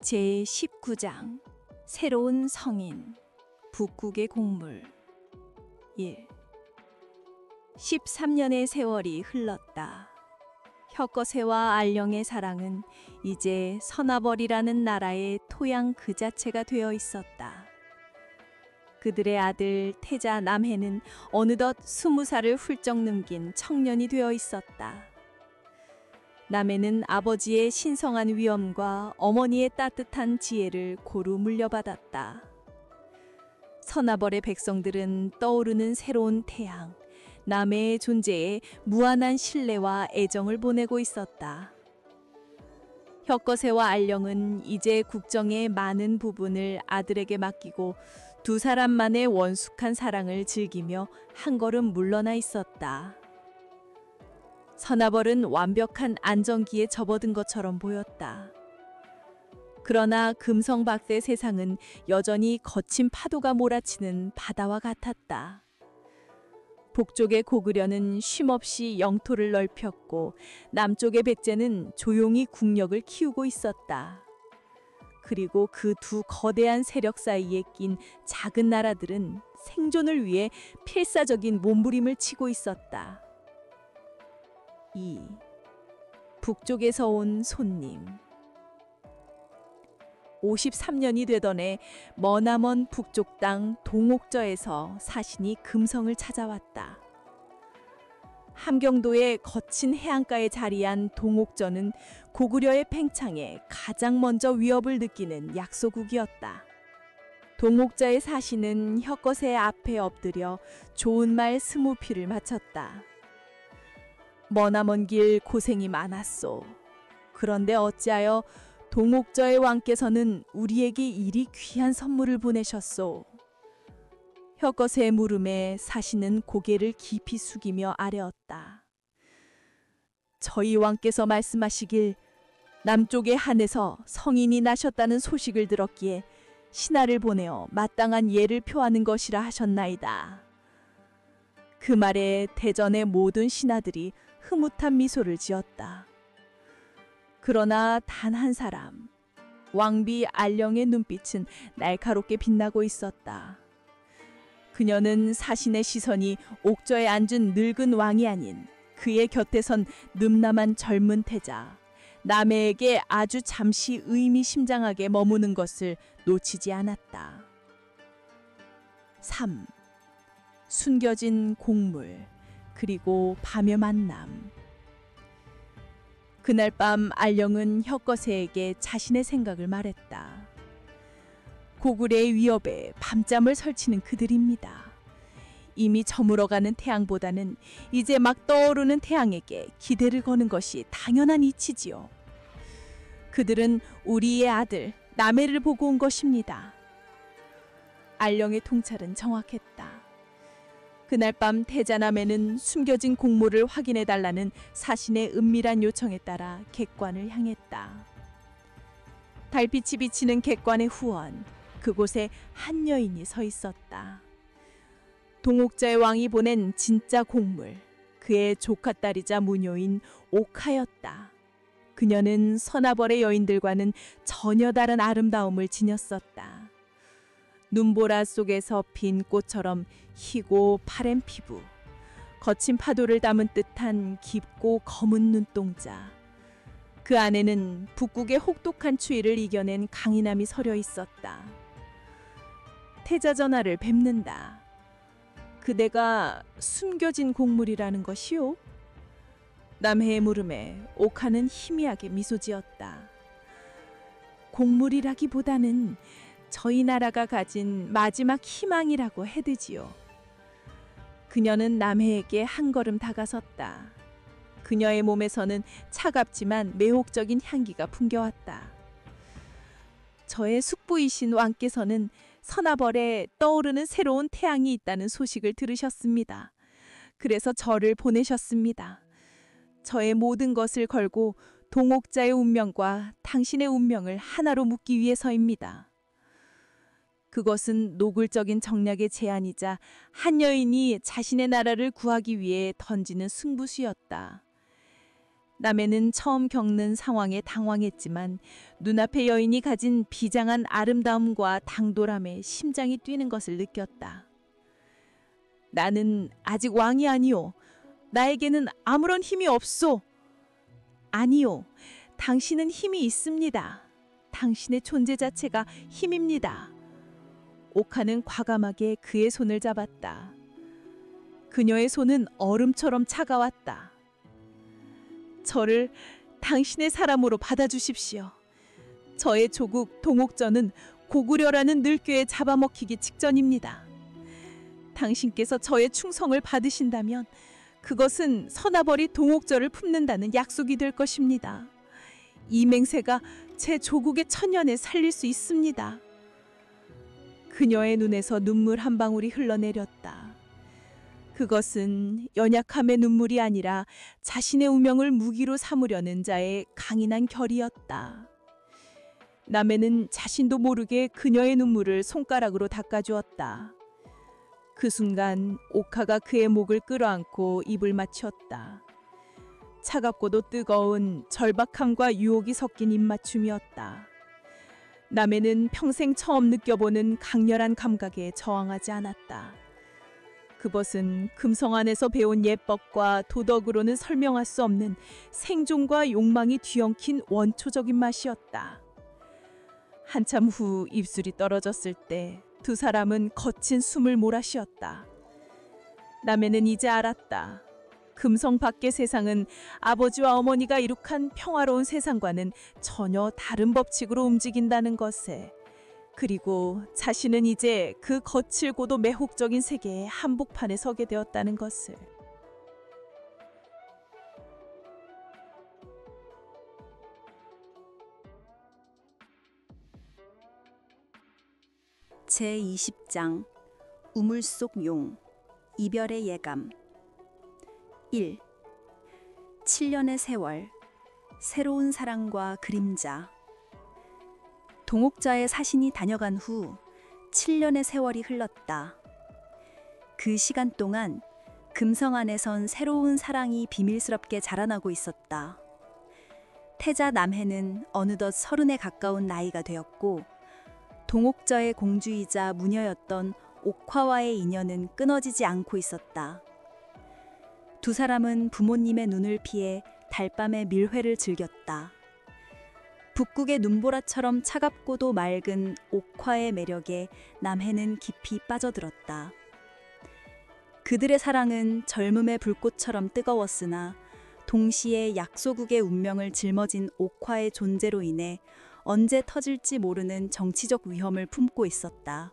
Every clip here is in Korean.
제19장 새로운 성인 북국의 곡물 1. 13년의 세월이 흘렀다. 혁거세와 알령의 사랑은 이제 서나벌이라는 나라의 토양 그 자체가 되어 있었다. 그들의 아들 태자 남해는 어느덧 20살을 훌쩍 넘긴 청년이 되어 있었다. 남해는 아버지의 신성한 위엄과 어머니의 따뜻한 지혜를 고루 물려받았다. 서나벌의 백성들은 떠오르는 새로운 태양, 남해의 존재에 무한한 신뢰와 애정을 보내고 있었다. 혁거세와 알령은 이제 국정의 많은 부분을 아들에게 맡기고 두 사람만의 원숙한 사랑을 즐기며 한 걸음 물러나 있었다. 서나벌은 완벽한 안정기에 접어든 것처럼 보였다. 그러나 금성박대 세상은 여전히 거친 파도가 몰아치는 바다와 같았다. 북쪽의 고구려는 쉼없이 영토를 넓혔고 남쪽의 백제는 조용히 국력을 키우고 있었다. 그리고 그 두 거대한 세력 사이에 낀 작은 나라들은 생존을 위해 필사적인 몸부림을 치고 있었다. 2. 북쪽에서 온 손님. 53년이 되던 해 머나먼 북쪽 땅 동옥저에서 사신이 금성을 찾아왔다. 함경도의 거친 해안가에 자리한 동옥저는 고구려의 팽창에 가장 먼저 위협을 느끼는 약소국이었다. 동옥저의 사신은 혁거세 앞에 엎드려 좋은 말 20피를 마쳤다. 머나먼 길 고생이 많았소. 그런데 어찌하여 동옥저의 왕께서는 우리에게 이리 귀한 선물을 보내셨소. 혁거세의 물음에 사신은 고개를 깊이 숙이며 아뢰었다. 저희 왕께서 말씀하시길 남쪽의 한에서 성인이 나셨다는 소식을 들었기에 신하를 보내어 마땅한 예를 표하는 것이라 하셨나이다. 그 말에 대전의 모든 신하들이 흐뭇한 미소를 지었다. 그러나 단 한 사람, 왕비 알령의 눈빛은 날카롭게 빛나고 있었다. 그녀는 사신의 시선이 옥저에 앉은 늙은 왕이 아닌 그의 곁에 선 늠름한 젊은 태자, 남해에게 아주 잠시 의미심장하게 머무는 것을 놓치지 않았다. 3. 숨겨진 곡물, 그리고 밤의 만남. 그날 밤 알령은 혁거세에게 자신의 생각을 말했다. 고구려의 위협에 밤잠을 설치는 그들입니다. 이미 저물어가는 태양보다는 이제 막 떠오르는 태양에게 기대를 거는 것이 당연한 이치지요. 그들은 우리의 아들 남해를 보고 온 것입니다. 알령의 통찰은 정확했다. 그날 밤 태자남해는 숨겨진 곡물을 확인해달라는 사신의 은밀한 요청에 따라 객관을 향했다. 달빛이 비치는 객관의 후원, 그곳에 한 여인이 서 있었다. 동옥자의 왕이 보낸 진짜 곡물, 그의 조카딸이자 무녀인 옥하였다. 그녀는 서나벌의 여인들과는 전혀 다른 아름다움을 지녔었다. 눈보라 속에서 핀 꽃처럼 희고 파란 피부, 거친 파도를 담은 듯한 깊고 검은 눈동자. 그 안에는 북국의 혹독한 추위를 이겨낸 강인함이 서려 있었다. 태자 전하를 뵙는다. 그대가 숨겨진 곡물이라는 것이요? 남해의 물음에 옥하는 희미하게 미소 지었다. 곡물이라기보다는 저희 나라가 가진 마지막 희망이라고 해드지요. 그녀는 남해에게 한 걸음 다가섰다. 그녀의 몸에서는 차갑지만 매혹적인 향기가 풍겨왔다. 저의 숙부이신 왕께서는 서나벌에 떠오르는 새로운 태양이 있다는 소식을 들으셨습니다. 그래서 저를 보내셨습니다. 저의 모든 것을 걸고 동옥자의 운명과 당신의 운명을 하나로 묶기 위해서입니다. 그것은 노골적인 정략의 제안이자 한 여인이 자신의 나라를 구하기 위해 던지는 승부수였다. 남해는 처음 겪는 상황에 당황했지만 눈앞의 여인이 가진 비장한 아름다움과 당돌함에 심장이 뛰는 것을 느꼈다. 나는 아직 왕이 아니오. 나에게는 아무런 힘이 없소. 아니요. 당신은 힘이 있습니다. 당신의 존재 자체가 힘입니다. 옥화는 과감하게 그의 손을 잡았다. 그녀의 손은 얼음처럼 차가웠다. 저를 당신의 사람으로 받아주십시오. 저의 조국 동옥전은 고구려라는 늘교에 잡아먹히기 직전입니다. 당신께서 저의 충성을 받으신다면 그것은 서나벌이 동옥전을 품는다는 약속이 될 것입니다. 이 맹세가 제 조국의 천년에 살릴 수 있습니다. 그녀의 눈에서 눈물 한 방울이 흘러내렸다. 그것은 연약함의 눈물이 아니라 자신의 운명을 무기로 삼으려는 자의 강인한 결이었다. 남해는 자신도 모르게 그녀의 눈물을 손가락으로 닦아주었다. 그 순간 옥화가 그의 목을 끌어안고 입을 맞췄다. 차갑고도 뜨거운 절박함과 유혹이 섞인 입맞춤이었다. 남해는 평생 처음 느껴보는 강렬한 감각에 저항하지 않았다. 그것은 금성 안에서 배운 예법과 도덕으로는 설명할 수 없는 생존과 욕망이 뒤엉킨 원초적인 맛이었다. 한참 후 입술이 떨어졌을 때 두 사람은 거친 숨을 몰아쉬었다. 남해는 이제 알았다. 금성 밖의 세상은 아버지와 어머니가 이룩한 평화로운 세상과는 전혀 다른 법칙으로 움직인다는 것에, 그리고 자신은 이제 그 거칠고도 매혹적인 세계의 한복판에 서게 되었다는 것을. 제20장 우물 속 용 이별의 예감 1. 7년의 세월 새로운 사랑과 그림자. 동옥자의 사신이 다녀간 후 7년의 세월이 흘렀다. 그 시간 동안 금성 안에선 새로운 사랑이 비밀스럽게 자라나고 있었다. 태자 남해는 어느덧 30에 가까운 나이가 되었고 동옥저의 공주이자 무녀였던 옥화와의 인연은 끊어지지 않고 있었다. 두 사람은 부모님의 눈을 피해 달밤의 밀회를 즐겼다. 북극의 눈보라처럼 차갑고도 맑은 옥화의 매력에 남해는 깊이 빠져들었다. 그들의 사랑은 젊음의 불꽃처럼 뜨거웠으나 동시에 약소국의 운명을 짊어진 옥화의 존재로 인해 언제 터질지 모르는 정치적 위험을 품고 있었다.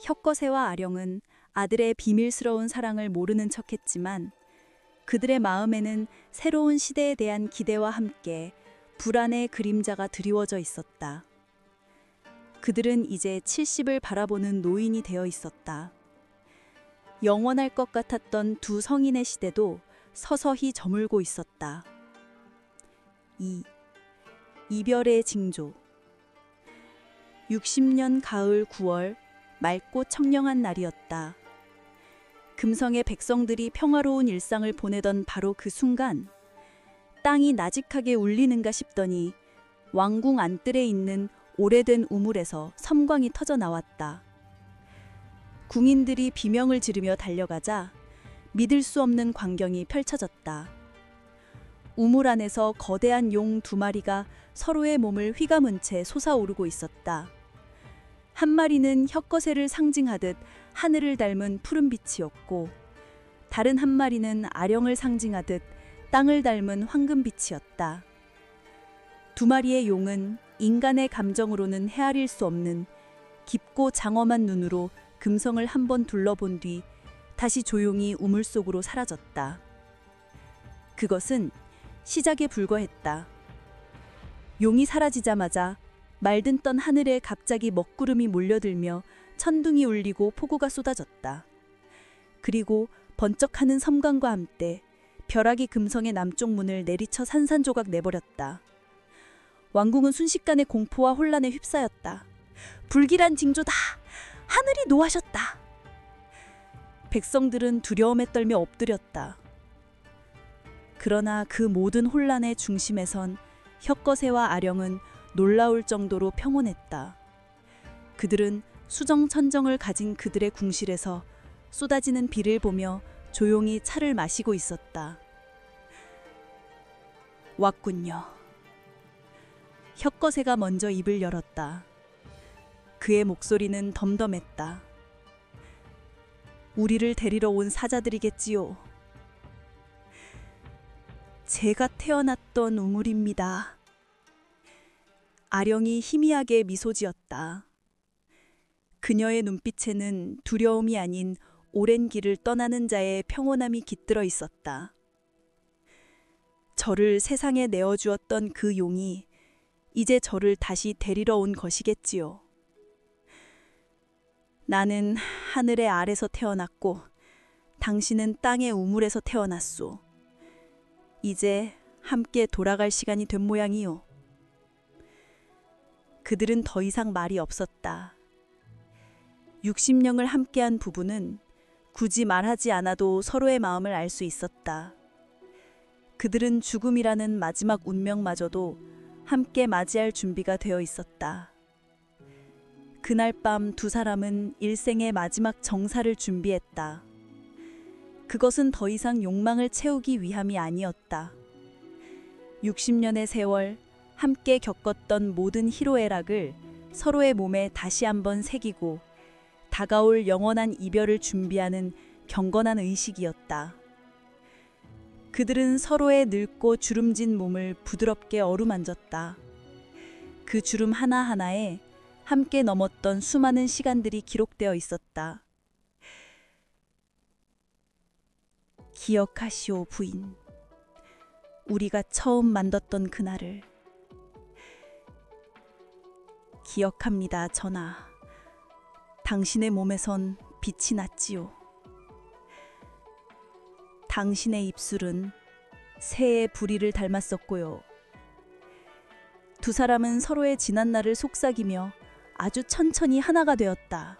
혁거세와 아령은 아들의 비밀스러운 사랑을 모르는 척했지만 그들의 마음에는 새로운 시대에 대한 기대와 함께 불안의 그림자가 드리워져 있었다. 그들은 이제 70을 바라보는 노인이 되어 있었다. 영원할 것 같았던 두 성인의 시대도 서서히 저물고 있었다. 2. 이별의 징조. 60년 가을 9월 맑고 청량한 날이었다. 금성의 백성들이 평화로운 일상을 보내던 바로 그 순간 땅이 나직하게 울리는가 싶더니 왕궁 안뜰에 있는 오래된 우물에서 섬광이 터져 나왔다. 궁인들이 비명을 지르며 달려가자 믿을 수 없는 광경이 펼쳐졌다. 우물 안에서 거대한 용 2마리가 서로의 몸을 휘감은 채 솟아오르고 있었다. 한 마리는 혁거세를 상징하듯 하늘을 닮은 푸른빛이었고 다른 한 마리는 아령을 상징하듯 땅을 닮은 황금빛이었다. 2마리의 용은 인간의 감정으로는 헤아릴 수 없는 깊고 장엄한 눈으로 금성을 한번 둘러본 뒤 다시 조용히 우물 속으로 사라졌다. 그것은 시작에 불과했다. 용이 사라지자마자 맑은 떤 하늘에 갑자기 먹구름이 몰려들며 천둥이 울리고 폭우가 쏟아졌다. 그리고 번쩍하는 섬광과 함께 벼락이 금성의 남쪽 문을 내리쳐 산산조각 내버렸다. 왕궁은 순식간에 공포와 혼란에 휩싸였다. 불길한 징조다! 하늘이 노하셨다! 백성들은 두려움에 떨며 엎드렸다. 그러나 그 모든 혼란의 중심에선 혁거세와 아령은 놀라울 정도로 평온했다. 그들은 수정천정을 가진 그들의 궁실에서 쏟아지는 비를 보며 조용히 차를 마시고 있었다. 왔군요. 혁거세가 먼저 입을 열었다. 그의 목소리는 덤덤했다. 우리를 데리러 온 사자들이겠지요. 제가 태어났던 우물입니다. 아령이 희미하게 미소 지었다. 그녀의 눈빛에는 두려움이 아닌 오랜 길을 떠나는 자의 평온함이 깃들어 있었다. 저를 세상에 내어주었던 그 용이 이제 저를 다시 데리러 온 것이겠지요. 나는 하늘의 아래서 태어났고 당신은 땅의 우물에서 태어났소. 이제 함께 돌아갈 시간이 된 모양이요. 그들은 더 이상 말이 없었다. 60년을 함께한 부부는 굳이 말하지 않아도 서로의 마음을 알 수 있었다. 그들은 죽음이라는 마지막 운명마저도 함께 맞이할 준비가 되어 있었다. 그날 밤 두 사람은 일생의 마지막 정사를 준비했다. 그것은 더 이상 욕망을 채우기 위함이 아니었다. 60년의 세월, 함께 겪었던 모든 희로애락을 서로의 몸에 다시 한번 새기고 다가올 영원한 이별을 준비하는 경건한 의식이었다. 그들은 서로의 늙고 주름진 몸을 부드럽게 어루만졌다. 그 주름 하나하나에 함께 넘었던 수많은 시간들이 기록되어 있었다. 기억하시오, 부인. 우리가 처음 만났던 그날을. 기억합니다, 전하. 당신의 몸에선 빛이 났지요. 당신의 입술은 새의 부리를 닮았었고요. 두 사람은 서로의 지난 날을 속삭이며 아주 천천히 하나가 되었다.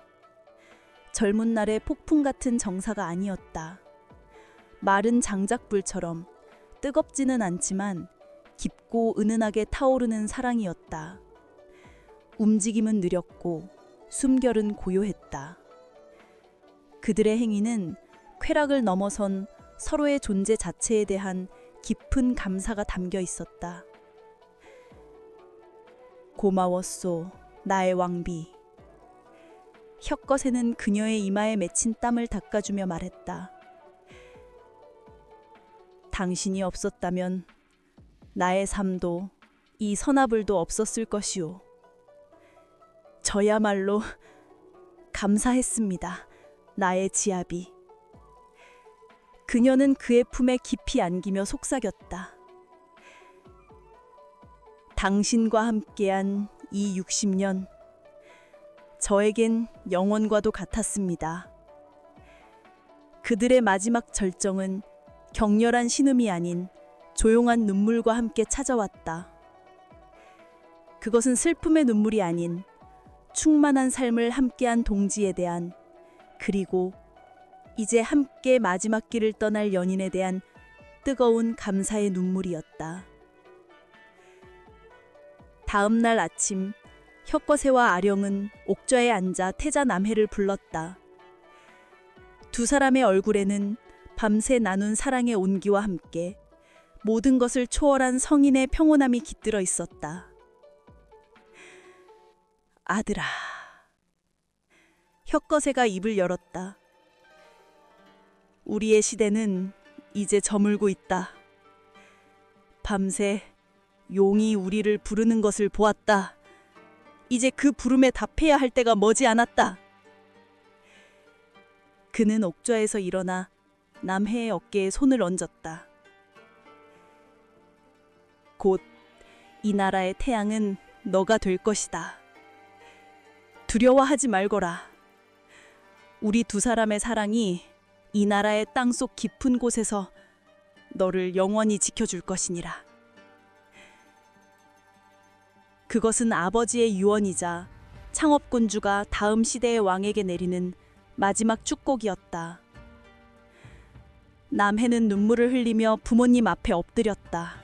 젊은 날의 폭풍 같은 정사가 아니었다. 마른 장작불처럼 뜨겁지는 않지만 깊고 은은하게 타오르는 사랑이었다. 움직임은 느렸고 숨결은 고요했다. 그들의 행위는 쾌락을 넘어선 서로의 존재 자체에 대한 깊은 감사가 담겨 있었다. 고마웠소, 나의 왕비. 혁거세는 그녀의 이마에 맺힌 땀을 닦아주며 말했다. 당신이 없었다면 나의 삶도 이 서나불도 없었을 것이오. 저야말로 감사했습니다, 나의 지아비. 그녀는 그의 품에 깊이 안기며 속삭였다. 당신과 함께한 이 60년, 저에겐 영원과도 같았습니다. 그들의 마지막 절정은 격렬한 신음이 아닌 조용한 눈물과 함께 찾아왔다. 그것은 슬픔의 눈물이 아닌 충만한 삶을 함께한 동지에 대한, 그리고 이제 함께 마지막 길을 떠날 연인에 대한 뜨거운 감사의 눈물이었다. 다음 날 아침, 혁거세와 아령은 옥좌에 앉아 태자 남해를 불렀다. 두 사람의 얼굴에는 밤새 나눈 사랑의 온기와 함께 모든 것을 초월한 성인의 평온함이 깃들어 있었다. 아들아. 혁거세가 입을 열었다. 우리의 시대는 이제 저물고 있다. 밤새 용이 우리를 부르는 것을 보았다. 이제 그 부름에 답해야 할 때가 머지않았다. 그는 옥좌에서 일어나 남해의 어깨에 손을 얹었다. 곧 이 나라의 태양은 너가 될 것이다. 두려워하지 말거라. 우리 두 사람의 사랑이 이 나라의 땅속 깊은 곳에서 너를 영원히 지켜줄 것이니라. 그것은 아버지의 유언이자 창업군주가 다음 시대의 왕에게 내리는 마지막 축곡이었다. 남해는 눈물을 흘리며 부모님 앞에 엎드렸다.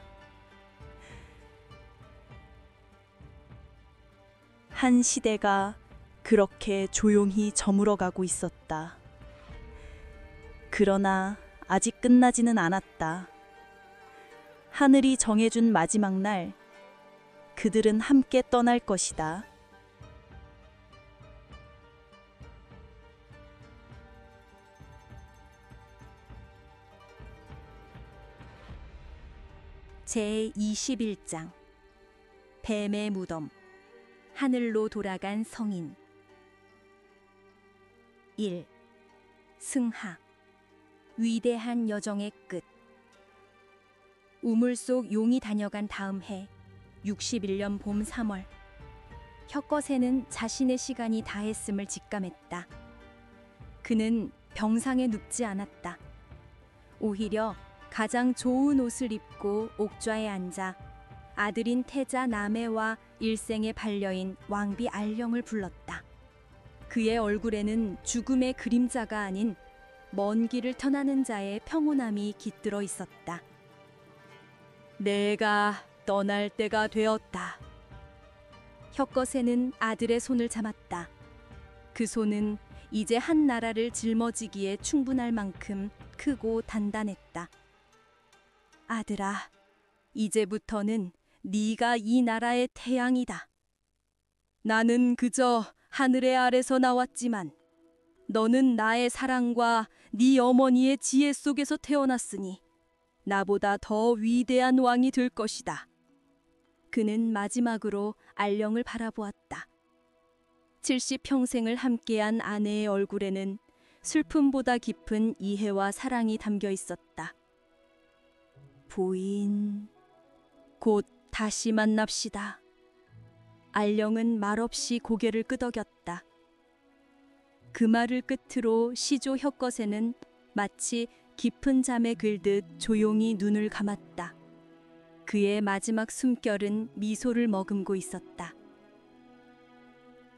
한 시대가 그렇게 조용히 저물어가고 있었다. 그러나 아직 끝나지는 않았다. 하늘이 정해준 마지막 날, 그들은 함께 떠날 것이다. 제21장 뱀의 무덤. 하늘로 돌아간 성인. 1. 승하. 위대한 여정의 끝. 우물 속 용이 다녀간 다음 해 61년 봄 3월, 혁거세는 자신의 시간이 다했음을 직감했다. 그는 병상에 눕지 않았다. 오히려 가장 좋은 옷을 입고 옥좌에 앉아 아들인 태자 남해와 일생의 반려인 왕비 알령을 불렀다. 그의 얼굴에는 죽음의 그림자가 아닌 먼 길을 떠나는 자의 평온함이 깃들어 있었다. 내가 떠날 때가 되었다. 혁거세는 아들의 손을 잡았다. 그 손은 이제 한 나라를 짊어지기에 충분할 만큼 크고 단단했다. 아들아, 이제부터는 네가 이 나라의 태양이다. 나는 그저 하늘의 아래서 나왔지만 너는 나의 사랑과 네 어머니의 지혜 속에서 태어났으니 나보다 더 위대한 왕이 될 것이다. 그는 마지막으로 알령을 바라보았다. 70평생을 함께한 아내의 얼굴에는 슬픔보다 깊은 이해와 사랑이 담겨 있었다. 부인, 곧 다시 만납시다. 알령은 말없이 고개를 끄덕였다. 그 말을 끝으로 시조 혁거세는 마치 깊은 잠에 들듯 조용히 눈을 감았다. 그의 마지막 숨결은 미소를 머금고 있었다.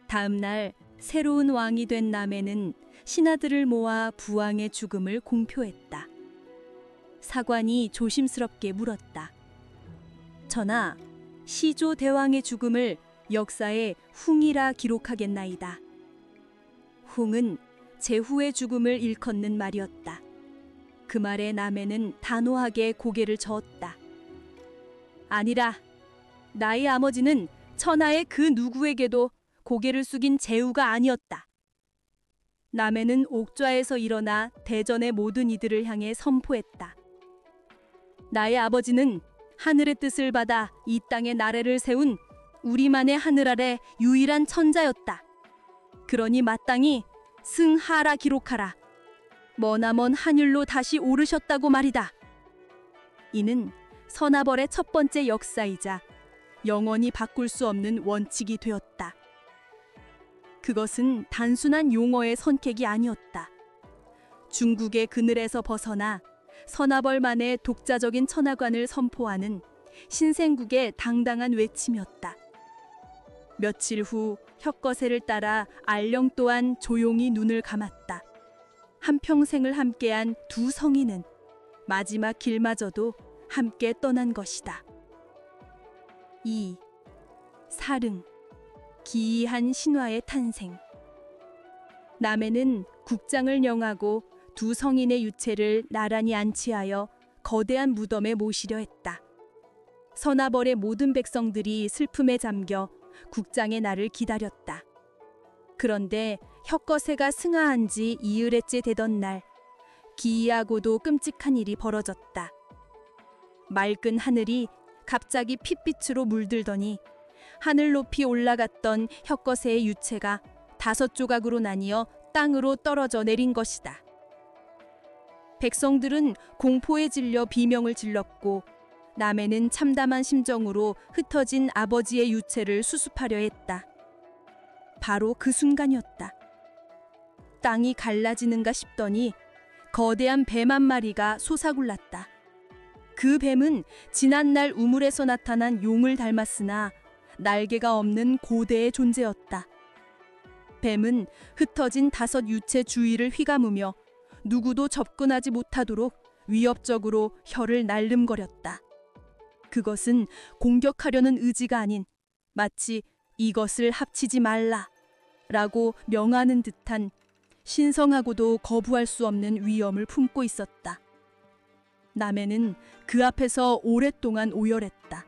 다음 날 새로운 왕이 된 남해는 신하들을 모아 부왕의 죽음을 공표했다. 사관이 조심스럽게 물었다. 전하, 시조 대왕의 죽음을 역사에 흉이라 기록하겠나이다. 흉은 제후의 죽음을 일컫는 말이었다. 그 말에 남해는 단호하게 고개를 저었다. 아니라, 나의 아버지는 천하의 그 누구에게도 고개를 숙인 제후가 아니었다. 남해는 옥좌에서 일어나 대전의 모든 이들을 향해 선포했다. 나의 아버지는 하늘의 뜻을 받아 이 땅에 나라를 세운 우리만의 하늘 아래 유일한 천자였다. 그러니 마땅히 승하라 기록하라. 머나먼 하늘로 다시 오르셨다고 말이다. 이는 선하벌의 첫 번째 역사이자 영원히 바꿀 수 없는 원칙이 되었다. 그것은 단순한 용어의 선택이 아니었다. 중국의 그늘에서 벗어나 선하벌만의 독자적인 천하관을 선포하는 신생국의 당당한 외침이었다. 며칠 후 혁거세를 따라 알령 또한 조용히 눈을 감았다. 한평생을 함께한 두 성인은 마지막 길마저도 함께 떠난 것이다. 2. 사릉. 기이한 신화의 탄생. 남해는 국장을 영하고 두 성인의 유체를 나란히 안치하여 거대한 무덤에 모시려 했다. 선하벌의 모든 백성들이 슬픔에 잠겨 국장의 날을 기다렸다. 그런데 혁거세가 승하한 지 이흘째 되던 날, 기이하고도 끔찍한 일이 벌어졌다. 맑은 하늘이 갑자기 핏빛으로 물들더니 하늘 높이 올라갔던 혁거세의 유체가 5조각으로 나뉘어 땅으로 떨어져 내린 것이다. 백성들은 공포에 질려 비명을 질렀고 남해는 참담한 심정으로 흩어진 아버지의 유체를 수습하려 했다. 바로 그 순간이었다. 땅이 갈라지는가 싶더니 거대한 뱀 한 마리가 솟아굴렀다. 그 뱀은 지난날 우물에서 나타난 용을 닮았으나 날개가 없는 고대의 존재였다. 뱀은 흩어진 5 유체 주위를 휘감으며 누구도 접근하지 못하도록 위협적으로 혀를 날름거렸다. 그것은 공격하려는 의지가 아닌 마치 이것을 합치지 말라 라고 명하는 듯한 신성하고도 거부할 수 없는 위엄을 품고 있었다. 남해는 그 앞에서 오랫동안 오열했다.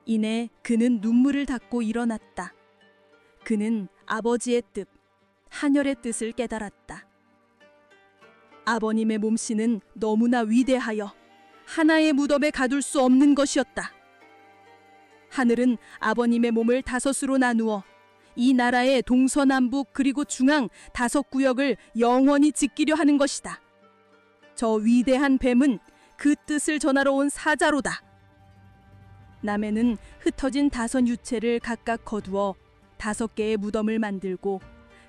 이내 그는 눈물을 닦고 일어났다. 그는 아버지의 뜻, 한열의 뜻을 깨달았다. 아버님의 몸씨는 너무나 위대하여 하나의 무덤에 가둘 수 없는 것이었다. 하늘은 아버님의 몸을 5수로 나누어 이 나라의 동서남북 그리고 중앙 5구역을 영원히 지키려 하는 것이다. 저 위대한 뱀은 그 뜻을 전하러 온 사자로다. 남해는 흩어진 5 유체를 각각 거두어 5개의 무덤을 만들고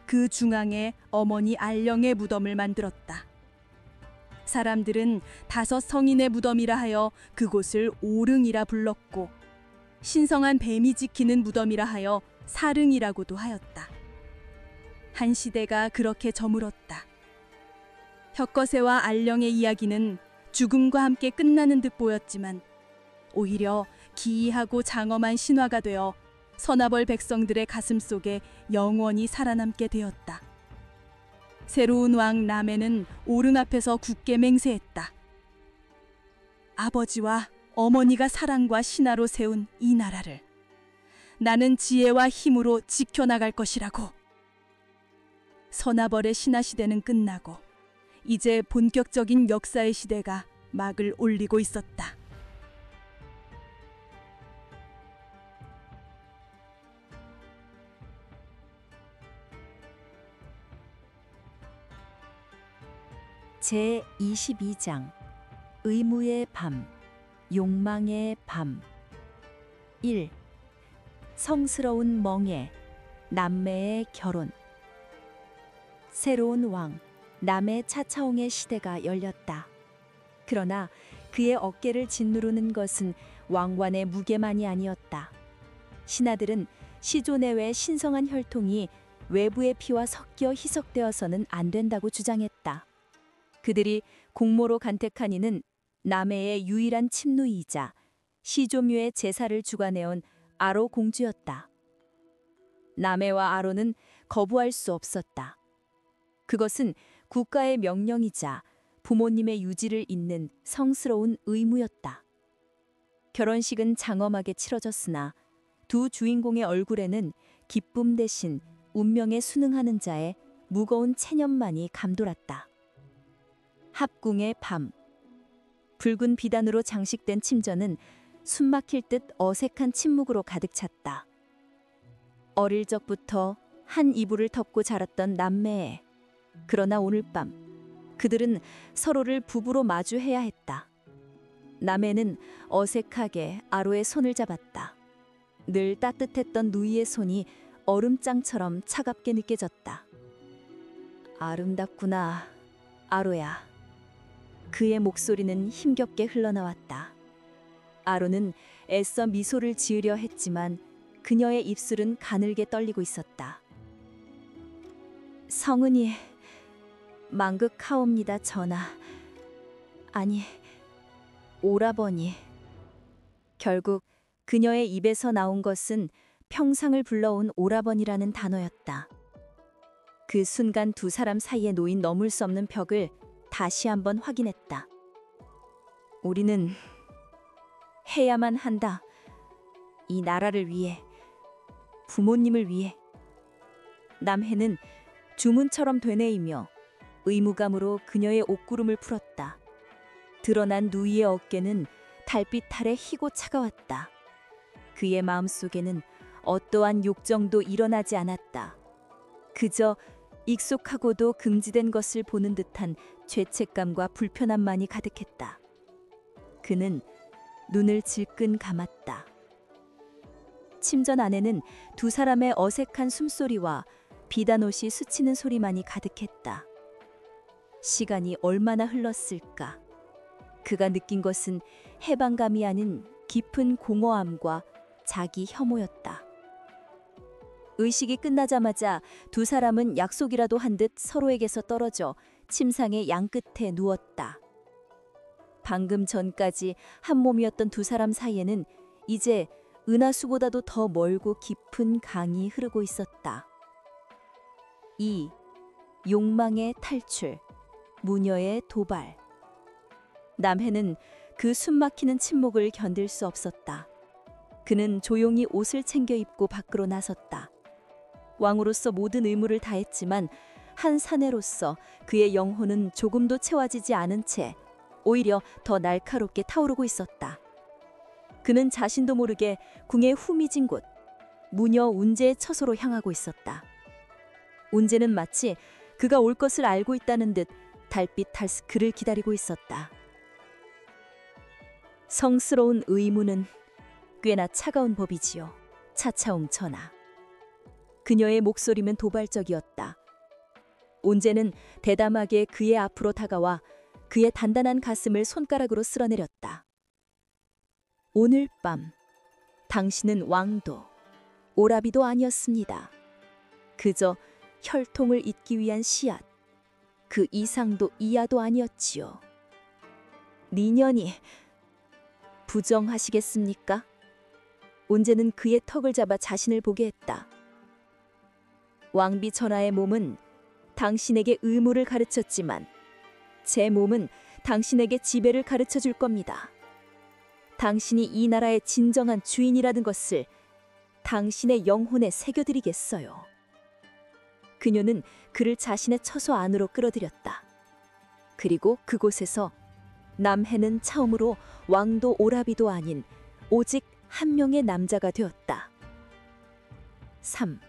그 중앙에 어머니 알령의 무덤을 만들었다. 사람들은 5 성인의 무덤이라 하여 그곳을 오릉이라 불렀고 신성한 뱀이 지키는 무덤이라 하여 사릉이라고도 하였다. 한 시대가 그렇게 저물었다. 혁거세와 알령의 이야기는 죽음과 함께 끝나는 듯 보였지만 오히려 기이하고 장엄한 신화가 되어 서나벌 백성들의 가슴 속에 영원히 살아남게 되었다. 새로운 왕 남해는 오릉 앞에서 굳게 맹세했다. 아버지와 어머니가 사랑과 신화로 세운 이 나라를 나는 지혜와 힘으로 지켜나갈 것이라고. 서나벌의 신화 시대는 끝나고 이제 본격적인 역사의 시대가 막을 올리고 있었다. 제22장 의무의 밤, 욕망의 밤. 1. 성스러운 멍에, 남매의 결혼. 새로운 왕, 남해 차차옹의 시대가 열렸다. 그러나 그의 어깨를 짓누르는 것은 왕관의 무게만이 아니었다. 신하들은 시조 내외의 신성한 혈통이 외부의 피와 섞여 희석되어서는 안 된다고 주장했다. 그들이 공모로 간택한 이는 남해의 유일한 침누이이자 시조묘의 제사를 주관해온 아로 공주였다. 남해와 아로는 거부할 수 없었다. 그것은 국가의 명령이자 부모님의 유지를 잇는 성스러운 의무였다. 결혼식은 장엄하게 치러졌으나 두 주인공의 얼굴에는 기쁨 대신 운명에 순응하는 자의 무거운 체념만이 감돌았다. 합궁의 밤. 붉은 비단으로 장식된 침전은 숨막힐 듯 어색한 침묵으로 가득 찼다. 어릴 적부터 한 이불을 덮고 자랐던 남매애. 그러나 오늘 밤 그들은 서로를 부부로 마주해야 했다. 남해는 어색하게 아로의 손을 잡았다. 늘 따뜻했던 누이의 손이 얼음장처럼 차갑게 느껴졌다. 아름답구나, 아로야. 그의 목소리는 힘겹게 흘러나왔다. 아로는 애써 미소를 지으려 했지만 그녀의 입술은 가늘게 떨리고 있었다. 성은이 망극하옵니다, 전하. 아니, 오라버니. 결국 그녀의 입에서 나온 것은 평상을 불러온 오라버니라는 단어였다. 그 순간 두 사람 사이에 놓인 넘을 수 없는 벽을 다시 한번 확인했다. 우리는 해야만 한다. 이 나라를 위해, 부모님을 위해. 남해는 주문처럼 되뇌이며 의무감으로 그녀의 옷구름을 풀었다. 드러난 누이의 어깨는 달빛 아래 희고 차가웠다. 그의 마음속에는 어떠한 욕정도 일어나지 않았다. 그저 익숙하고도 금지된 것을 보는 듯한 죄책감과 불편함만이 가득했다. 그는 눈을 질끈 감았다. 침전 안에는 두 사람의 어색한 숨소리와 비단옷이 스치는 소리만이 가득했다. 시간이 얼마나 흘렀을까? 그가 느낀 것은 해방감이 아닌 깊은 공허함과 자기 혐오였다. 의식이 끝나자마자 두 사람은 약속이라도 한 듯 서로에게서 떨어져 침상의 양끝에 누웠다. 방금 전까지 한 몸이었던 두 사람 사이에는 이제 은하수보다도 더 멀고 깊은 강이 흐르고 있었다. 2. 욕망의 탈출, 무녀의 도발. 남해는 그 숨막히는 침묵을 견딜 수 없었다. 그는 조용히 옷을 챙겨 입고 밖으로 나섰다. 왕으로서 모든 의무를 다했지만 한 사내로서 그의 영혼은 조금도 채워지지 않은 채 오히려 더 날카롭게 타오르고 있었다. 그는 자신도 모르게 궁의 후미진 곳, 무녀 운제의 처소로 향하고 있었다. 운제는 마치 그가 올 것을 알고 있다는 듯 달빛 탈스 그를 기다리고 있었다. 성스러운 의무는 꽤나 차가운 법이지요. 차차옹 전하. 그녀의 목소리는 도발적이었다. 운제는 대담하게 그의 앞으로 다가와 그의 단단한 가슴을 손가락으로 쓸어내렸다. 오늘 밤 당신은 왕도 오라비도 아니었습니다. 그저 혈통을 잇기 위한 씨앗, 그 이상도 이하도 아니었지요. 니년이 부정하시겠습니까? 운제는 그의 턱을 잡아 자신을 보게 했다. 왕비 전하의 몸은 당신에게 의무를 가르쳤지만 제 몸은 당신에게 지배를 가르쳐 줄 겁니다. 당신이 이 나라의 진정한 주인이라는 것을 당신의 영혼에 새겨드리겠어요. 그녀는 그를 자신의 처소 안으로 끌어들였다. 그리고 그곳에서 남해는 처음으로 왕도 오라비도 아닌 오직 한 명의 남자가 되었다. 3.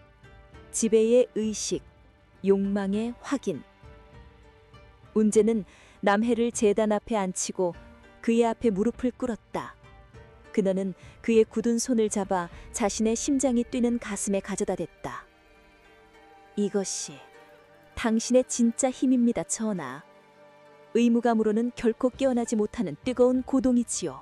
지배의 의식, 욕망의 확인. 운제는 남해를 제단 앞에 앉히고 그의 앞에 무릎을 꿇었다. 그녀는 그의 굳은 손을 잡아 자신의 심장이 뛰는 가슴에 가져다 댔다. 이것이 당신의 진짜 힘입니다, 전하. 의무감으로는 결코 깨어나지 못하는 뜨거운 고동이지요.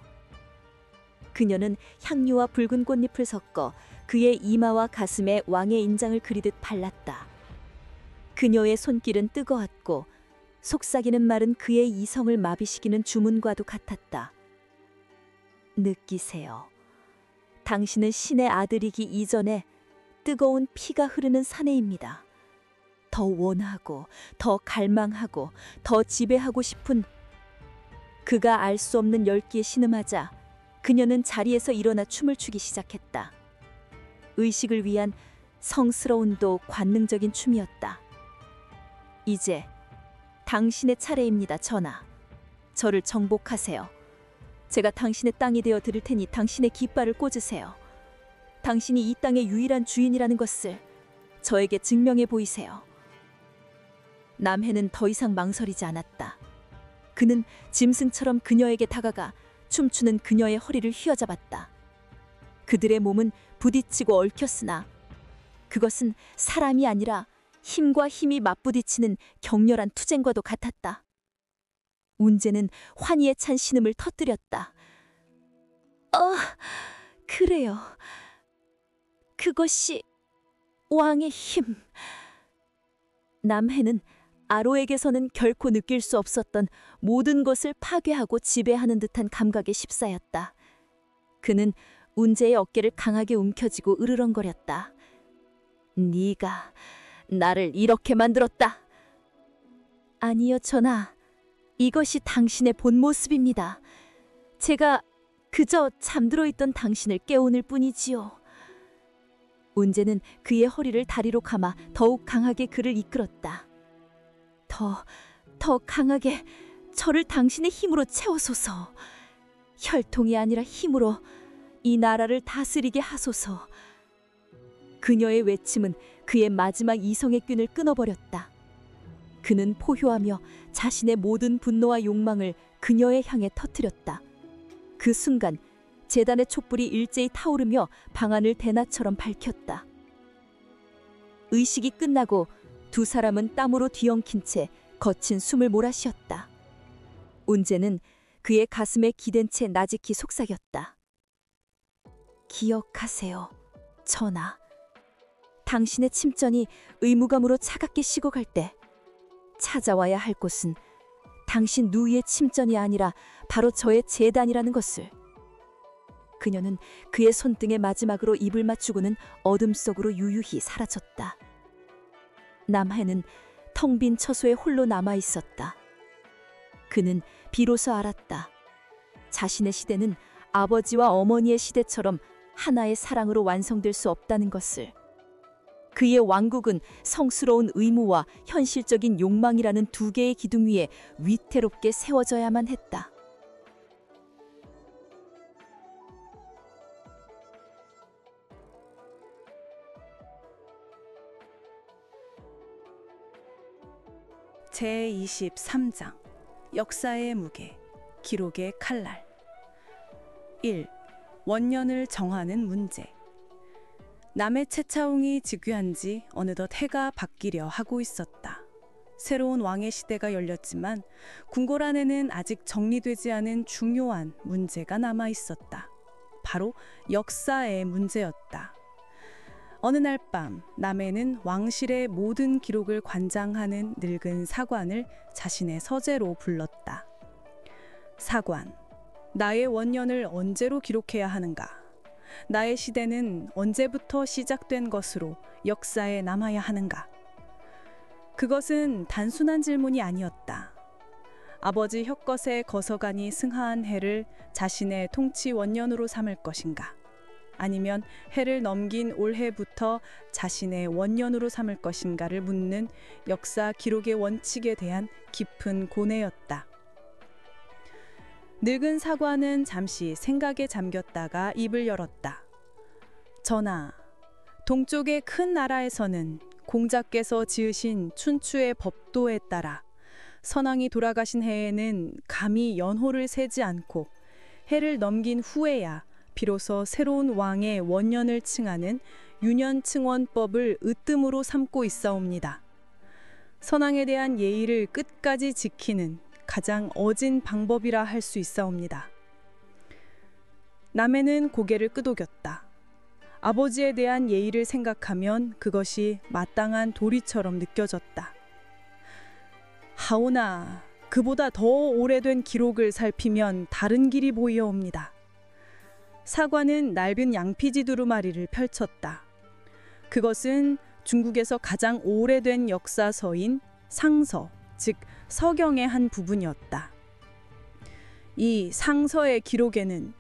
그녀는 향유와 붉은 꽃잎을 섞어 그의 이마와 가슴에 왕의 인장을 그리듯 발랐다. 그녀의 손길은 뜨거웠고 속삭이는 말은 그의 이성을 마비시키는 주문과도 같았다. 느끼세요. 당신은 신의 아들이기 이전에 뜨거운 피가 흐르는 사내입니다. 더 원하고 더 갈망하고 더 지배하고 싶은 그가 알 수 없는 열기에 신음하자 그녀는 자리에서 일어나 춤을 추기 시작했다. 의식을 위한 성스러운도 관능적인 춤이었다. 이제 당신의 차례입니다, 전하. 저를 정복하세요. 제가 당신의 땅이 되어 드릴 테니 당신의 깃발을 꽂으세요. 당신이 이 땅의 유일한 주인이라는 것을 저에게 증명해 보이세요. 남해는 더 이상 망설이지 않았다. 그는 짐승처럼 그녀에게 다가가 춤추는 그녀의 허리를 휘어잡았다. 그들의 몸은 부딪히고 얽혔으나 그것은 사람이 아니라 힘과 힘이 맞부딪히는 격렬한 투쟁과도 같았다. 운제는 환희에 찬 신음을 터뜨렸다. 그래요. 그것이 왕의 힘. 남해는 아로에게서는 결코 느낄 수 없었던 모든 것을 파괴하고 지배하는 듯한 감각에 휩싸였다. 그는 운제의 어깨를 강하게 움켜쥐고 으르렁거렸다. 네가 나를 이렇게 만들었다. 아니요, 전하. 이것이 당신의 본 모습입니다. 제가 그저 잠들어 있던 당신을 깨우는 뿐이지요. 운제는 그의 허리를 다리로 감아 더욱 강하게 그를 이끌었다. 더 강하게 저를 당신의 힘으로 채워소서. 혈통이 아니라 힘으로 이 나라를 다스리게 하소서. 그녀의 외침은 그의 마지막 이성의 끈을 끊어버렸다. 그는 포효하며 자신의 모든 분노와 욕망을 그녀의 향해 터뜨렸다. 그 순간 제단의 촛불이 일제히 타오르며 방안을 대낮처럼 밝혔다. 의식이 끝나고 두 사람은 땀으로 뒤엉킨 채 거친 숨을 몰아쉬었다. 운제는 그의 가슴에 기댄 채 나직히 속삭였다. 기억하세요, 전하. 당신의 침전이 의무감으로 차갑게 식어갈 때 찾아와야 할 곳은 당신 누이의 침전이 아니라 바로 저의 재단이라는 것을. 그녀는 그의 손등에 마지막으로 입을 맞추고는 어둠 속으로 유유히 사라졌다. 남해는 텅 빈 처소에 홀로 남아 있었다. 그는 비로소 알았다. 자신의 시대는 아버지와 어머니의 시대처럼 하나의 사랑으로 완성될 수 없다는 것을. 그의 왕국은 성스러운 의무와 현실적인 욕망이라는 두 개의 기둥 위에 위태롭게 세워져야만 했다. 제23장 역사의 무게, 기록의 칼날. 1. 원년을 정하는 문제. 남의 채차웅이 즉위한 지 어느덧 해가 바뀌려 하고 있었다. 새로운 왕의 시대가 열렸지만 궁궐 안에는 아직 정리되지 않은 중요한 문제가 남아 있었다. 바로 역사의 문제였다. 어느 날 밤 남해는 왕실의 모든 기록을 관장하는 늙은 사관을 자신의 서재로 불렀다. 사관, 나의 원년을 언제로 기록해야 하는가? 나의 시대는 언제부터 시작된 것으로 역사에 남아야 하는가? 그것은 단순한 질문이 아니었다. 아버지 혁것의 거서관이 승하한 해를 자신의 통치 원년으로 삼을 것인가? 아니면 해를 넘긴 올해부터 자신의 원년으로 삼을 것인가를 묻는 역사 기록의 원칙에 대한 깊은 고뇌였다. 늙은 사관은 잠시 생각에 잠겼다가 입을 열었다. 전하, 동쪽의 큰 나라에서는 공자께서 지으신 춘추의 법도에 따라 선왕이 돌아가신 해에는 감히 연호를 세지 않고 해를 넘긴 후에야 비로소 새로운 왕의 원년을 칭하는 유년칭원법을 으뜸으로 삼고 있사옵니다. 선왕에 대한 예의를 끝까지 지키는 가장 어진 방법이라 할 수 있사옵니다. 남해는 고개를 끄덕였다. 아버지에 대한 예의를 생각하면 그것이 마땅한 도리처럼 느껴졌다. 하오나 그보다 더 오래된 기록을 살피면 다른 길이 보이어옵니다. 사관은 낡은 양피지 두루마리를 펼쳤다. 그것은 중국에서 가장 오래된 역사서인 상서, 즉 서경의 한 부분이었다. 이 상서의 기록에는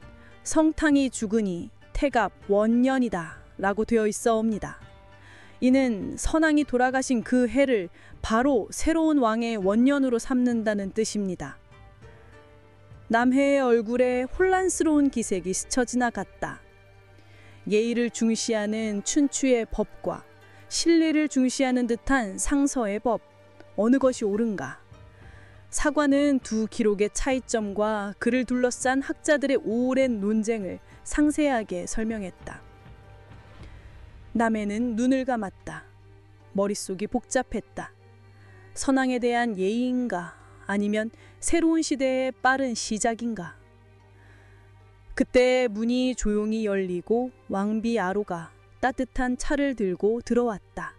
성탕이 죽으니 태갑 원년이다 라고 되어 있어옵니다. 이는 선왕이 돌아가신 그 해를 바로 새로운 왕의 원년으로 삼는다는 뜻입니다. 남해의 얼굴에 혼란스러운 기색이 스쳐 지나갔다. 예의를 중시하는 춘추의 법과 신리를 중시하는 듯한 상서의 법, 어느 것이 옳은가? 사관은 두 기록의 차이점과 그를 둘러싼 학자들의 오랜 논쟁을 상세하게 설명했다. 남해는 눈을 감았다. 머릿속이 복잡했다. 선왕에 대한 예의인가? 아니면 새로운 시대의 빠른 시작인가? 그때 문이 조용히 열리고 왕비 아로가 따뜻한 차를 들고 들어왔다.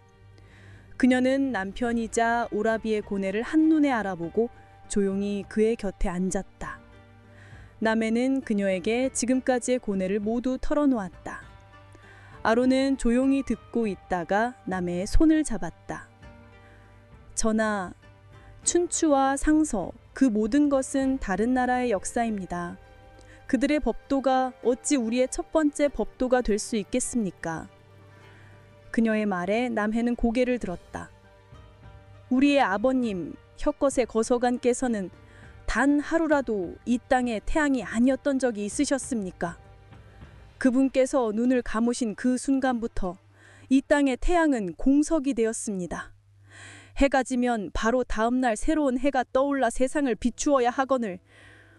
그녀는 남편이자 오라비의 고뇌를 한눈에 알아보고 조용히 그의 곁에 앉았다. 남해는 그녀에게 지금까지의 고뇌를 모두 털어놓았다. 아로는 조용히 듣고 있다가 남해의 손을 잡았다. 전하, 춘추와 상서, 그 모든 것은 다른 나라의 역사입니다. 그들의 법도가 어찌 우리의 첫 번째 법도가 될 수 있겠습니까? 그녀의 말에 남해는 고개를 들었다. 우리의 아버님 혁것의 거서관께서는 단 하루라도 이 땅의 태양이 아니었던 적이 있으셨습니까? 그분께서 눈을 감으신 그 순간부터 이 땅의 태양은 공석이 되었습니다. 해가 지면 바로 다음날 새로운 해가 떠올라 세상을 비추어야 하거늘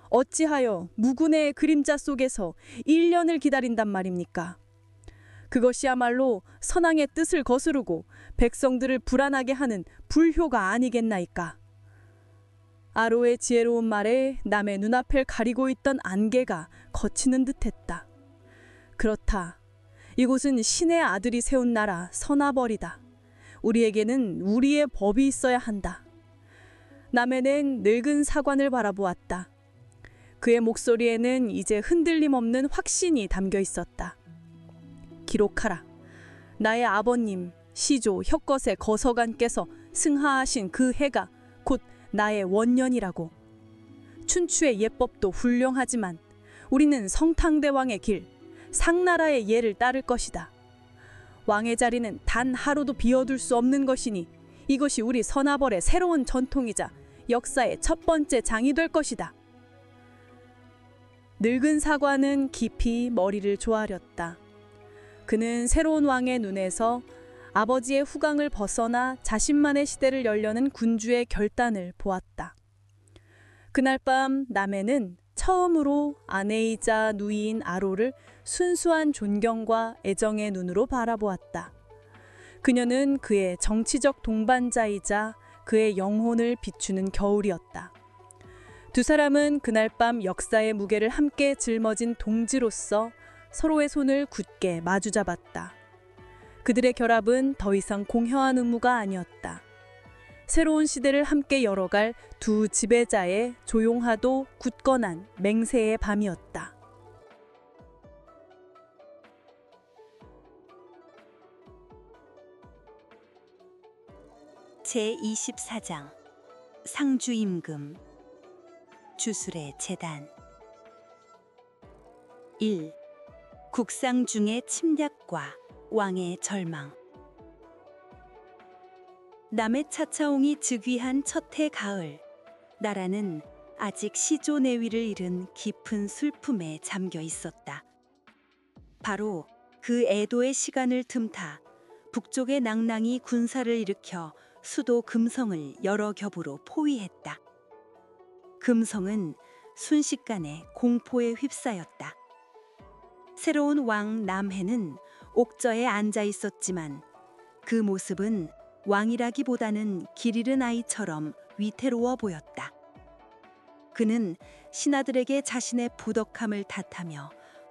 어찌하여 무군의 그림자 속에서 1년을 기다린단 말입니까? 그것이야말로 선왕의 뜻을 거스르고 백성들을 불안하게 하는 불효가 아니겠나이까? 아로의 지혜로운 말에 남의 눈앞을 가리고 있던 안개가 거치는 듯했다. 그렇다. 이곳은 신의 아들이 세운 나라 서나벌이다. 우리에게는 우리의 법이 있어야 한다. 남해는 늙은 사관을 바라보았다. 그의 목소리에는 이제 흔들림 없는 확신이 담겨 있었다. 기록하라. 나의 아버님 시조 혁것의 거서관께서 승하하신 그 해가 곧 나의 원년이라고. 춘추의 예법도 훌륭하지만 우리는 성탕대왕의 길, 상나라의 예를 따를 것이다. 왕의 자리는 단 하루도 비워둘 수 없는 것이니 이것이 우리 선아벌의 새로운 전통이자 역사의 첫 번째 장이 될 것이다. 늙은 사관은 깊이 머리를 조아렸다. 그는 새로운 왕의 눈에서 아버지의 후광을 벗어나 자신만의 시대를 열려는 군주의 결단을 보았다. 그날 밤 남해는 처음으로 아내이자 누이인 아로를 순수한 존경과 애정의 눈으로 바라보았다. 그녀는 그의 정치적 동반자이자 그의 영혼을 비추는 겨울이었다. 두 사람은 그날 밤 역사의 무게를 함께 짊어진 동지로서 서로의 손을 굳게 마주잡았다. 그들의 결합은 더 이상 공허한 의무가 아니었다. 새로운 시대를 함께 열어갈 두 지배자의 조용하도 굳건한 맹세의 밤이었다. 제24장 상주임금 주술의 재단 1. 국상 중의 침략과 왕의 절망. 남의 차차옹이 즉위한 첫해 가을, 나라는 아직 시조 내위를 잃은 깊은 슬픔에 잠겨 있었다. 바로 그 애도의 시간을 틈타 북쪽의 낭낭이 군사를 일으켜 수도 금성을 여러 겹으로 포위했다. 금성은 순식간에 공포에 휩싸였다. 새로운 왕 남해는 옥저에 앉아 있었지만 그 모습은 왕이라기보다는 길 잃은 아이처럼 위태로워 보였다. 그는 신하들에게 자신의 부덕함을 탓하며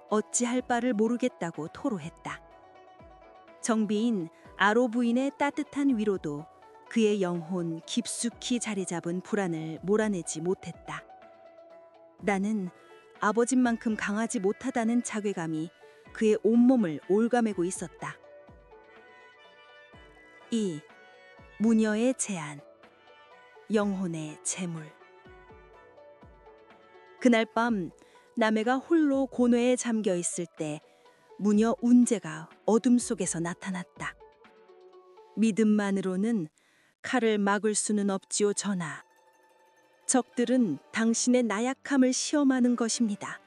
어찌할 바를 모르겠다고 토로했다. 정비인 아로 부인의 따뜻한 위로도 그의 영혼 깊숙이 자리 잡은 불안을 몰아내지 못했다. 나는 아버지만큼 강하지 못하다는 자괴감이 그의 온몸을 올가매고 있었다. 2. 무녀의 제안, 영혼의 재물. 그날 밤 남해가 홀로 고뇌에 잠겨 있을 때 무녀 운제가 어둠 속에서 나타났다. 믿음만으로는 칼을 막을 수는 없지요, 전하. 적들은 당신의 나약함을 시험하는 것입니다.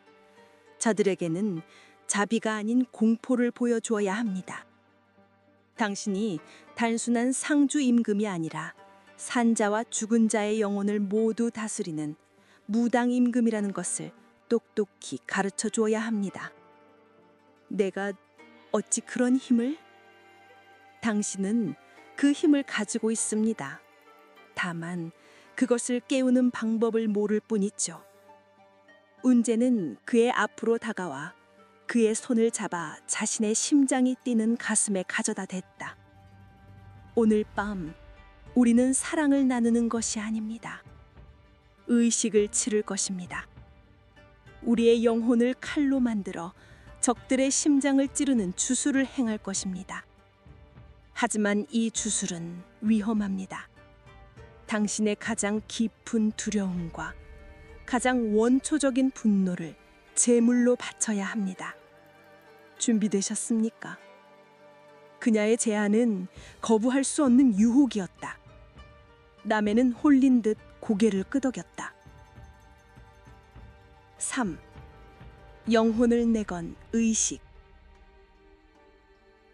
저들에게는 자비가 아닌 공포를 보여주어야 합니다. 당신이 단순한 상주 임금이 아니라 산자와 죽은 자의 영혼을 모두 다스리는 무당 임금이라는 것을 똑똑히 가르쳐 주어야 합니다. 내가 어찌 그런 힘을? 당신은 그 힘을 가지고 있습니다. 다만 그것을 깨우는 방법을 모를 뿐이죠. 운제는 그의 앞으로 다가와 그의 손을 잡아 자신의 심장이 뛰는 가슴에 가져다 댔다. 오늘 밤 우리는 사랑을 나누는 것이 아닙니다. 의식을 치를 것입니다. 우리의 영혼을 칼로 만들어 적들의 심장을 찌르는 주술을 행할 것입니다. 하지만 이 주술은 위험합니다. 당신의 가장 깊은 두려움과 가장 원초적인 분노를 제물로 바쳐야 합니다. 준비되셨습니까? 그녀의 제안은 거부할 수 없는 유혹이었다. 남해는 홀린 듯 고개를 끄덕였다. 3. 영혼을 내건 의식.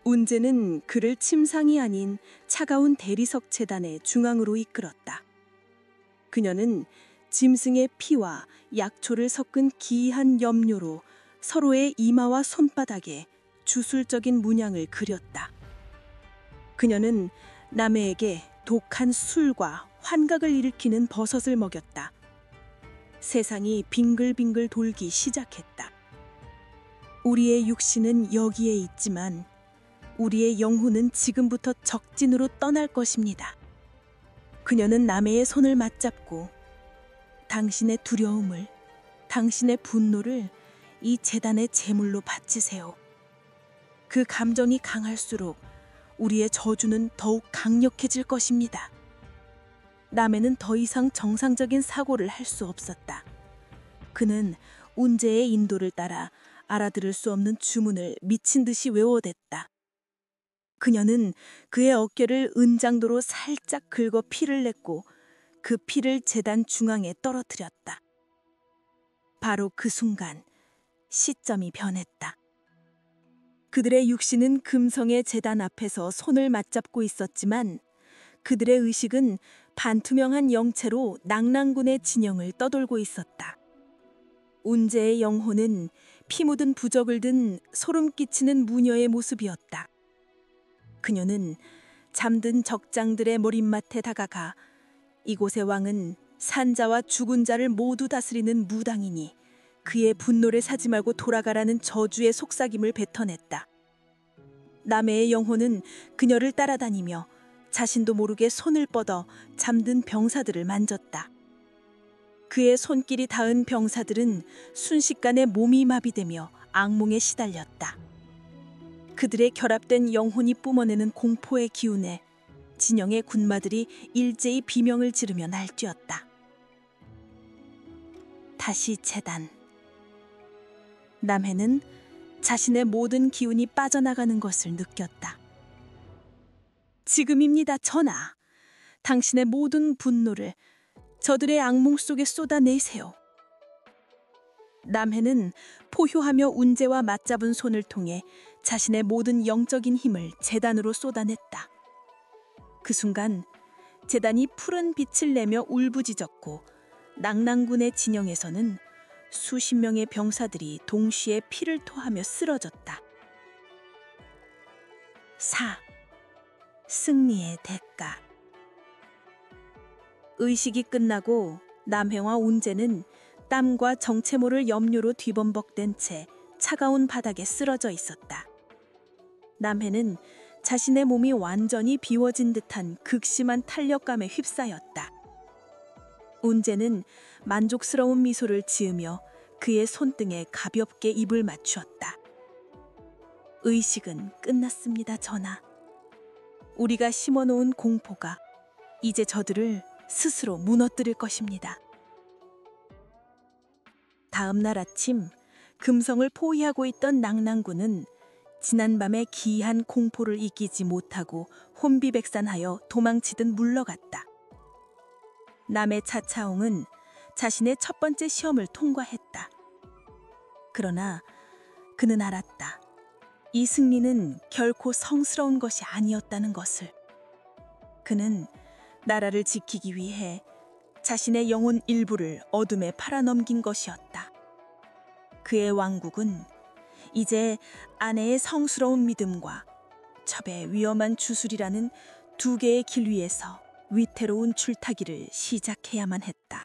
운제는 그를 침상이 아닌 차가운 대리석 재단의 중앙으로 이끌었다. 그녀는 짐승의 피와 약초를 섞은 기이한 염료로 서로의 이마와 손바닥에 주술적인 문양을 그렸다. 그녀는 남해에게 독한 술과 환각을 일으키는 버섯을 먹였다. 세상이 빙글빙글 돌기 시작했다. 우리의 육신은 여기에 있지만 우리의 영혼은 지금부터 적진으로 떠날 것입니다. 그녀는 남해의 손을 맞잡고 당신의 두려움을, 당신의 분노를 이 재단의 제물로 바치세요. 그 감정이 강할수록 우리의 저주는 더욱 강력해질 것입니다. 남해는 더 이상 정상적인 사고를 할 수 없었다. 그는 운제의 인도를 따라 알아들을 수 없는 주문을 미친 듯이 외워댔다. 그녀는 그의 어깨를 은장도로 살짝 긁어 피를 냈고 그 피를 제단 중앙에 떨어뜨렸다. 바로 그 순간 시점이 변했다. 그들의 육신은 금성의 제단 앞에서 손을 맞잡고 있었지만 그들의 의식은 반투명한 영체로 낭랑군의 진영을 떠돌고 있었다. 운제의 영혼은 피 묻은 부적을 든 소름 끼치는 무녀의 모습이었다. 그녀는 잠든 적장들의 머릿맡에 다가가 이곳의 왕은 산자와 죽은 자를 모두 다스리는 무당이니 그의 분노를 사지 말고 돌아가라는 저주의 속삭임을 뱉어냈다. 남해의 영혼은 그녀를 따라다니며 자신도 모르게 손을 뻗어 잠든 병사들을 만졌다. 그의 손길이 닿은 병사들은 순식간에 몸이 마비되며 악몽에 시달렸다. 그들의 결합된 영혼이 뿜어내는 공포의 기운에 진영의 군마들이 일제히 비명을 지르며 날뛰었다. 다시 재단. 남해는 자신의 모든 기운이 빠져나가는 것을 느꼈다. 지금입니다, 전하. 당신의 모든 분노를 저들의 악몽 속에 쏟아내세요. 남해는 포효하며 운제와 맞잡은 손을 통해 자신의 모든 영적인 힘을 제단으로 쏟아냈다. 그 순간 제단이 푸른 빛을 내며 울부짖었고 낭랑군의 진영에서는 수십 명의 병사들이 동시에 피를 토하며 쓰러졌다. 4. 승리의 대가. 의식이 끝나고 남해와 운제는 땀과 정체모를 염료로 뒤범벅된 채 차가운 바닥에 쓰러져 있었다. 남해는 자신의 몸이 완전히 비워진 듯한 극심한 탄력감에 휩싸였다. 운제는 만족스러운 미소를 지으며 그의 손등에 가볍게 입을 맞추었다. 의식은 끝났습니다, 전하. 우리가 심어놓은 공포가 이제 저들을 스스로 무너뜨릴 것입니다. 다음 날 아침 금성을 포위하고 있던 낭랑군은 지난밤의 기이한 공포를 이기지 못하고 혼비백산하여 도망치듯 물러갔다. 남의 차차옹은 자신의 첫 번째 시험을 통과했다. 그러나 그는 알았다. 이 승리는 결코 성스러운 것이 아니었다는 것을. 그는 나라를 지키기 위해 자신의 영혼 일부를 어둠에 팔아넘긴 것이었다. 그의 왕국은 이제 아내의 성스러운 믿음과 첩의 위험한 주술이라는 두 개의 길 위에서 위태로운 줄타기를 시작해야만 했다.